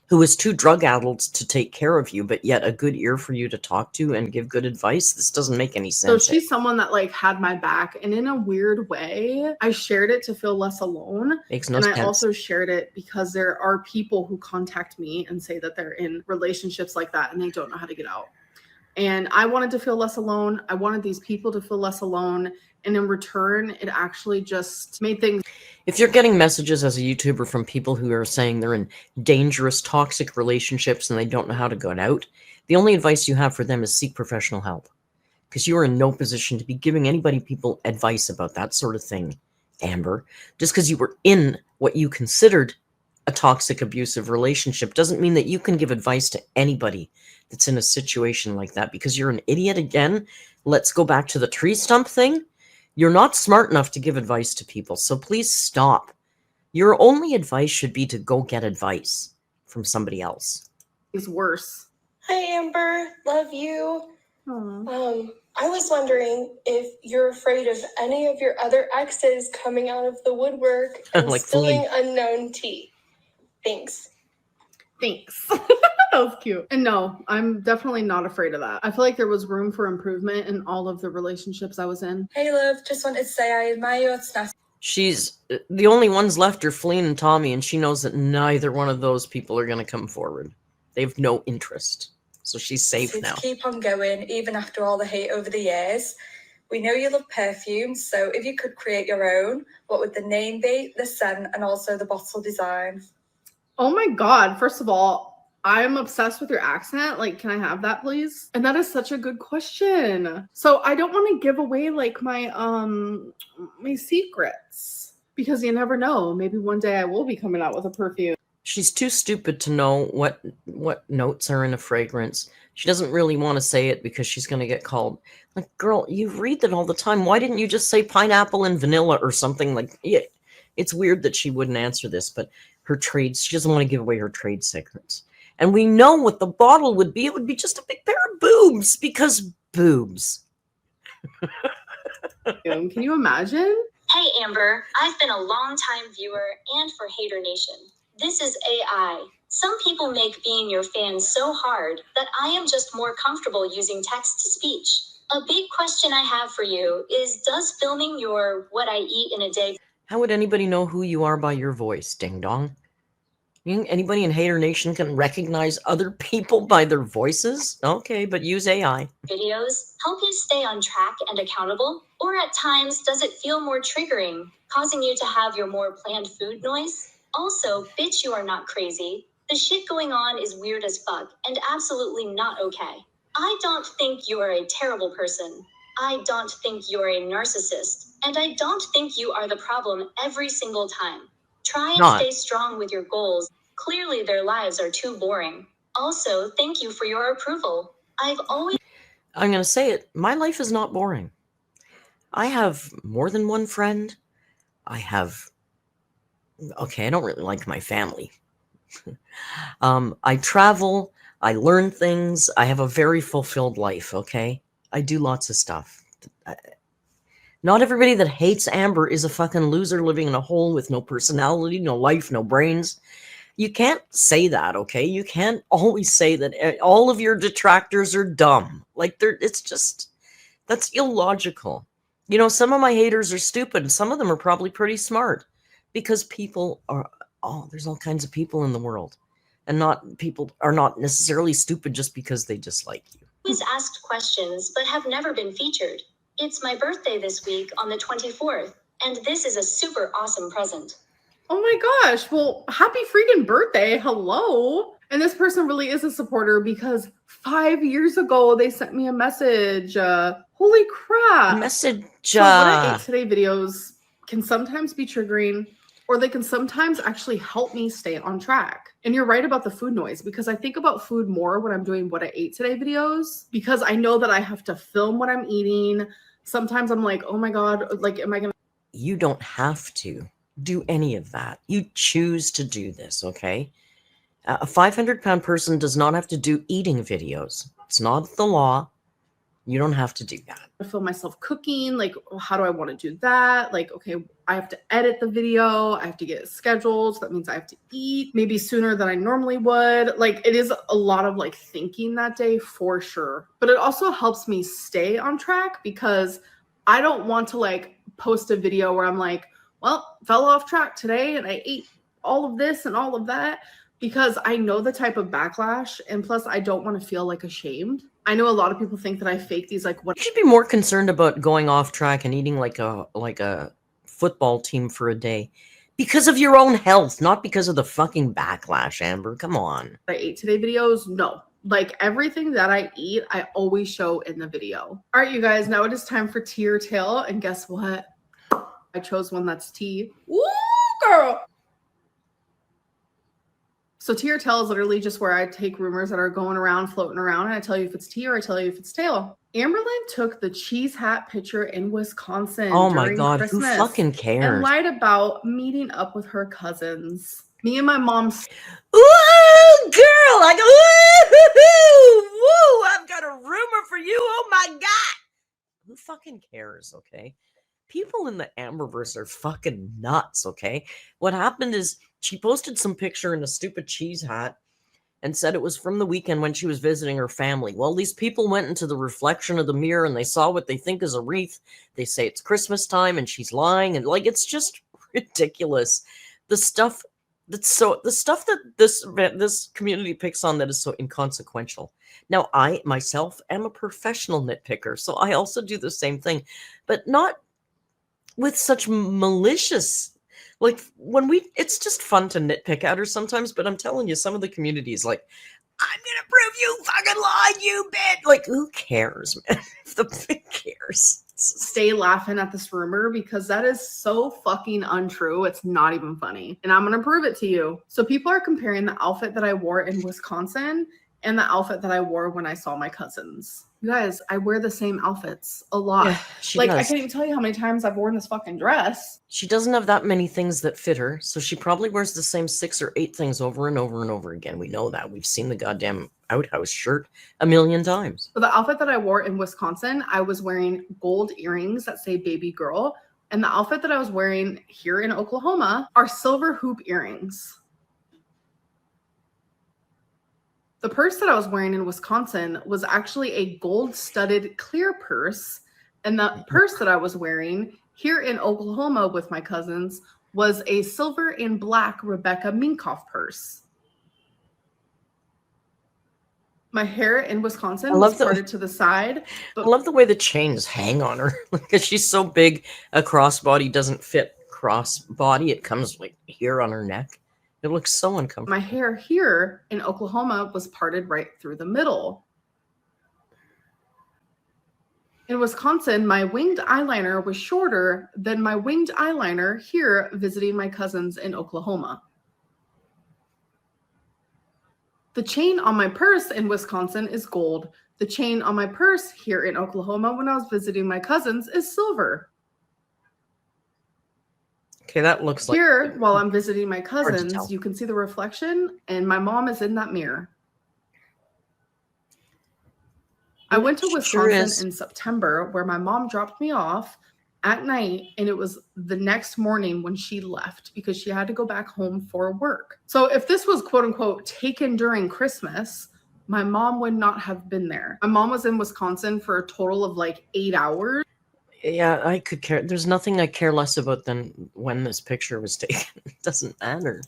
who was too drug addled to take care of you, but yet a good ear for you to talk to and give good advice. This doesn't make any sense. So she's someone that like had my back, and in a weird way, I shared it to feel less alone. Makes no sense. sense. I also shared it because there are people who contact me and say that they're in relationships like that and they don't know how to get out. And I wanted to feel less alone. I wanted these people to feel less alone. And in return, it actually just made things. If you're getting messages as a YouTuber from people who are saying they're in dangerous, toxic relationships and they don't know how to get out, the only advice you have for them is seek professional help. Because you are in no position to be giving people advice about that sort of thing, Amber. Just because you were in what you considered a toxic, abusive relationship doesn't mean that you can give advice to anybody that's in a situation like that, because you're an idiot again. Let's go back to the tree stump thing. You're not smart enough to give advice to people, so please stop. Your only advice should be to go get advice from somebody else. It's worse. Hi, Amber. Love you. I was wondering if you're afraid of any of your other exes coming out of the woodwork and like spilling unknown tea. Thanks. That was cute. And no, I'm definitely not afraid of that. I feel like there was room for improvement in all of the relationships I was in. Hey, love. Just wanted to say I admire your tenacity. She's the only ones left are Fleen and Tommy, and she knows that neither one of those people are going to come forward. They have no interest. So she's safe now. Keep on going, even after all the hate over the years. We know you love perfumes, so if you could create your own, what would the name be, the scent, and also the bottle design? Oh my God. First of all, I'm obsessed with your accent. Like, can I have that, please? And that is such a good question. So I don't want to give away like my secrets, because you never know. Maybe one day I will be coming out with a perfume. She's too stupid to know what notes are in a fragrance. She doesn't really want to say it because she's going to get called. Like, girl, you read that all the time. Why didn't you just say pineapple and vanilla or something? Like, yeah, it's weird that she wouldn't answer this, but her trades, she doesn't want to give away her trade secrets. And we know what the bottle would be. It would be just a big pair of boobs, because boobs. Can you imagine? Hey, Amber, I've been a long-time viewer and for Hater Nation. This is AI. Some people make being your fan so hard that I am just more comfortable using text-to-speech. A big question I have for you is, does filming your what I eat in a day... How would anybody know who you are by your voice, ding-dong? You think anybody in Hater Nation can recognize other people by their voices? Okay, but use AI. ...videos help you stay on track and accountable? Or at times, does it feel more triggering, causing you to have your more planned food noise? Also, bitch, you are not crazy. The shit going on is weird as fuck and absolutely not okay. I don't think you are a terrible person. I don't think you are a narcissist. And I don't think you are the problem every single time. Try and stay strong with your goals. Clearly, their lives are too boring. Also, thank you for your approval. I'm going to say it. My life is not boring. I have more than one friend. Okay, I don't really like my family. I travel. I learn things. I have a very fulfilled life, okay? I do lots of stuff. Not everybody that hates Amber is a fucking loser living in a hole with no personality, no life, no brains. You can't say that, okay? You can't always say that all of your detractors are dumb. Like, it's just, that's illogical. You know, some of my haters are stupid. Some of them are probably pretty smart, because people are, there's all kinds of people in the world. And people are not necessarily stupid just because they dislike you. Always asked questions, but have never been featured. It's my birthday this week on the 24th, and this is a super awesome present. Oh my gosh. Well, happy freaking birthday. Hello. And this person really is a supporter, because 5 years ago, they sent me a message. Holy crap. A message. So what I ate today videos can sometimes be triggering, or they can sometimes actually help me stay on track. And you're right about the food noise, because I think about food more when I'm doing what I ate today videos, because I know that I have to film what I'm eating. Sometimes I'm like, oh my God, like, am I going to... You don't have to do any of that. You choose to do this, okay? A 500-pound person does not have to do eating videos. It's not the law. You don't have to do that. I feel myself cooking. Like, how do I want to do that? Like, okay, I have to edit the video. I have to get it scheduled. So that means I have to eat maybe sooner than I normally would. Like, it is a lot of like thinking that day for sure. But it also helps me stay on track, because I don't want to like post a video where I'm like, well, fell off track today and I ate all of this and all of that, because I know the type of backlash. And plus, I don't want to feel like ashamed. I know a lot of people think that I fake these like what. You should be more concerned about going off track and eating like a football team for a day, because of your own health, not because of the fucking backlash, Amber. Come on. I ate today videos. No, like everything that I eat, I always show in the video. All right, you guys, now it is time for tea or tail. And guess what? I chose one that's tea. Woo, girl. So tea or tail is literally just where I take rumors that are going around, floating around, and I tell you if it's tea or I tell you if it's tail. Amberlynn took the cheese hat picture in Wisconsin. Oh my God, Christmas, who fucking cares? And lied about meeting up with her cousins. Me and my mom. Ooh, girl, like, woo, I've got a rumor for you. Oh my God. Who fucking cares, okay? People in the Amberverse are fucking nuts, okay? What happened is she posted some picture in a stupid cheese hat, and said it was from the weekend when she was visiting her family. Well, these people went into the reflection of the mirror and they saw what they think is a wreath. They say it's Christmas time and she's lying, and like, it's just ridiculous. The stuff that this community picks on that is so inconsequential. Now, I myself am a professional nitpicker, so I also do the same thing, but not with such malicious. Like, it's just fun to nitpick at her sometimes, but I'm telling you, some of the community is like, I'm gonna prove you fucking lied, you bitch. Like, who cares, man? Who cares? Stay laughing at this rumor because that is so fucking untrue. It's not even funny. And I'm gonna prove it to you. So people are comparing the outfit that I wore in Wisconsin and the outfit that I wore when I saw my cousins. You guys, I wear the same outfits a lot. Yeah, like, does. I can't even tell you how many times I've worn this fucking dress. She doesn't have that many things that fit her, so she probably wears the same 6 or 8 things over and over and over again. We know that. We've seen the goddamn outhouse shirt a million times. So the outfit that I wore in Wisconsin, I was wearing gold earrings that say baby girl. And the outfit that I was wearing here in Oklahoma are silver hoop earrings. The purse that I was wearing in Wisconsin was actually a gold-studded clear purse, and the purse that I was wearing here in Oklahoma with my cousins was a silver and black Rebecca Minkoff purse. My hair in Wisconsin was parted to the side. I love the way the chains hang on her because she's so big. A crossbody doesn't fit crossbody; it comes like here on her neck. It looks so uncomfortable. My hair here in Oklahoma was parted right through the middle. In Wisconsin, my winged eyeliner was shorter than my winged eyeliner here visiting my cousins in Oklahoma. The chain on my purse in Wisconsin is gold. The chain on my purse here in Oklahoma when I was visiting my cousins is silver. Okay, that looks like... Here, while I'm visiting my cousins, you can see the reflection, and my mom is in that mirror. I went to Wisconsin in September, where my mom dropped me off at night, and it was the next morning when she left because she had to go back home for work. So if this was quote unquote taken during Christmas, my mom would not have been there. My mom was in Wisconsin for a total of like 8 hours. Yeah, I could care. There's nothing I care less about than when this picture was taken. It doesn't matter.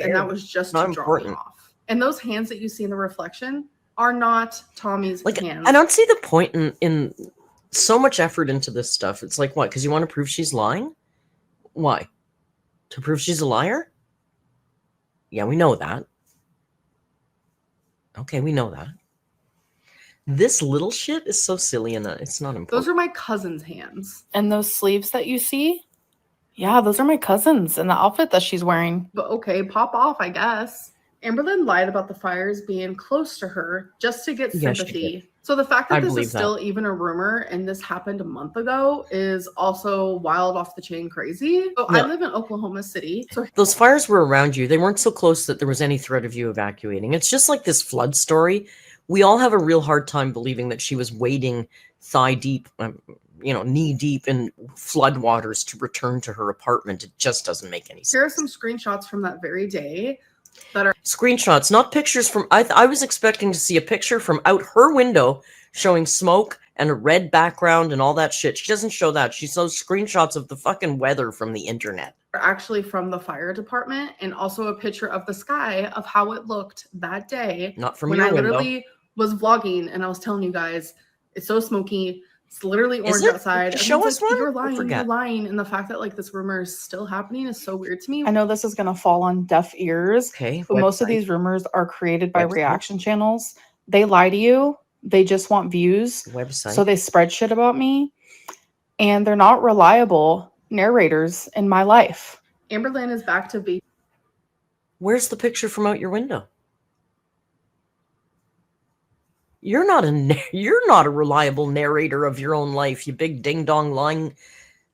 And that was just to drop me off. And those hands that you see in the reflection are not Tommy's hands. I don't see the point in so much effort into this stuff. It's like, what? Because you want to prove she's lying? Why? To prove she's a liar? Yeah, we know that. Okay, we know that. This little shit is so silly and it's not important. Those are my cousin's hands. And those sleeves that you see? Yeah, those are my cousins and the outfit that she's wearing. But okay, pop off, I guess. Amberlynn lied about the fires being close to her just to get sympathy. So the fact that this is still even a rumor and this happened a month ago is also wild off the chain crazy. So I live in Oklahoma City. So those fires were around you. They weren't so close that there was any threat of you evacuating. It's just like this flood story. We all have a real hard time believing that she was wading thigh deep, knee deep in flood waters to return to her apartment. It just doesn't make any sense. Here are some screenshots from that very day. That are screenshots, not pictures from. I was expecting to see a picture from out her window showing smoke and a red background and all that shit. She doesn't show that. She shows screenshots of the fucking weather from the internet. Actually from the fire department, and also a picture of the sky of how it looked that day. Not from when your I window. Literally was vlogging and I was telling you guys it's so smoky. It's literally orange outside. Show us one. You're lying. You're lying. And the fact that like this rumor is still happening is so weird to me. I know this is gonna fall on deaf ears. Okay. But most of these rumors are created by reaction channels. They lie to you. They just want views. So they spread shit about me. And they're not reliable narrators in my life. Amberlynn is back to be. Where's the picture from out your window? You're not a reliable narrator of your own life, you big ding dong lying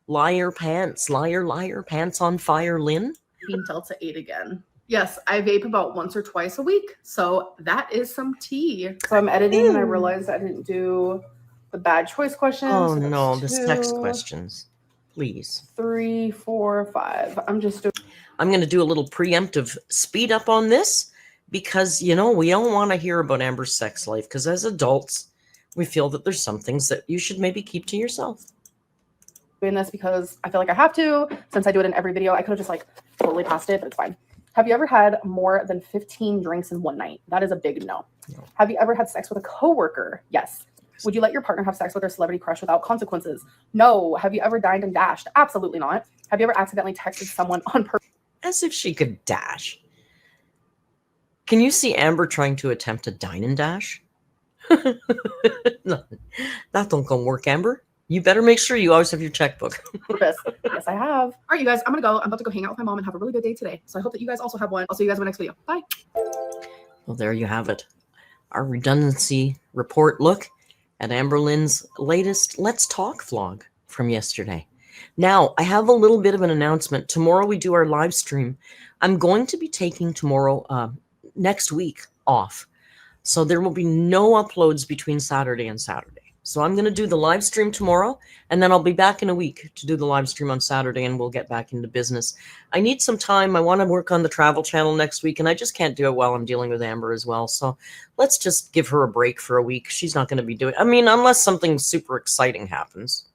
liar pants on fire, Lynn. Being Delta 8 again. Yes, I vape about once or twice a week, so that is some tea. So I'm editing and I realized I didn't do the bad choice questions. Oh no, the sex questions, please. 3, 4, 5. I'm going to do a little preemptive speed up on this. because, you know, we don't want to hear about Amber's sex life, because as adults, we feel that there's some things that you should maybe keep to yourself. Doing this because I feel like I have to. Since I do it in every video, I could have just like totally passed it, but it's fine. Have you ever had more than 15 drinks in one night? That is a big no. Have you ever had sex with a coworker? Yes. Would you let your partner have sex with their celebrity crush without consequences? No. Have you ever dined and dashed? Absolutely not. Have you ever accidentally texted someone on purpose? As if she could dash. Can you see Amber trying to attempt to dine and dash? No, that don't gonna work, Amber. You better make sure you always have your checkbook. Yes, I have. All right, you guys, I'm gonna go. I'm about to go hang out with my mom and have a really good day today. So I hope that you guys also have one. I'll see you guys in my next video. Bye. Well, there you have it. Our redundancy report look at Amberlynn's latest Let's Talk vlog from yesterday. Now, I have a little bit of an announcement. Tomorrow we do our live stream. I'm going to be taking tomorrow, next week off. So there will be no uploads between Saturday and Saturday. So I'm going to do the live stream tomorrow, and then I'll be back in a week to do the live stream on Saturday, and we'll get back into business. I need some time. I want to work on the travel channel next week, and I just can't do it while I'm dealing with Amber as well. So let's just give her a break for a week. She's not going to be doing, I mean, unless something super exciting happens.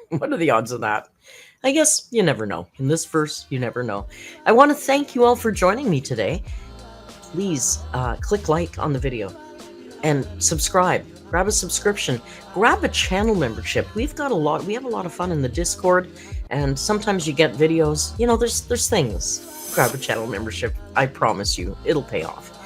What are the odds of that? I guess you never know. In this verse, you never know. I want to thank you all for joining me today. Please click like on the video and subscribe. Grab a subscription. Grab a channel membership. We have a lot of fun in the Discord, and sometimes you get videos. You know, there's things. Grab a channel membership. I promise you, it'll pay off.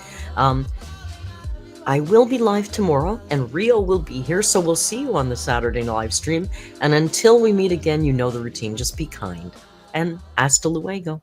I will be live tomorrow, and Rio will be here, so we'll see you on the Saturday live stream. And until we meet again, you know the routine. Just be kind. And hasta luego.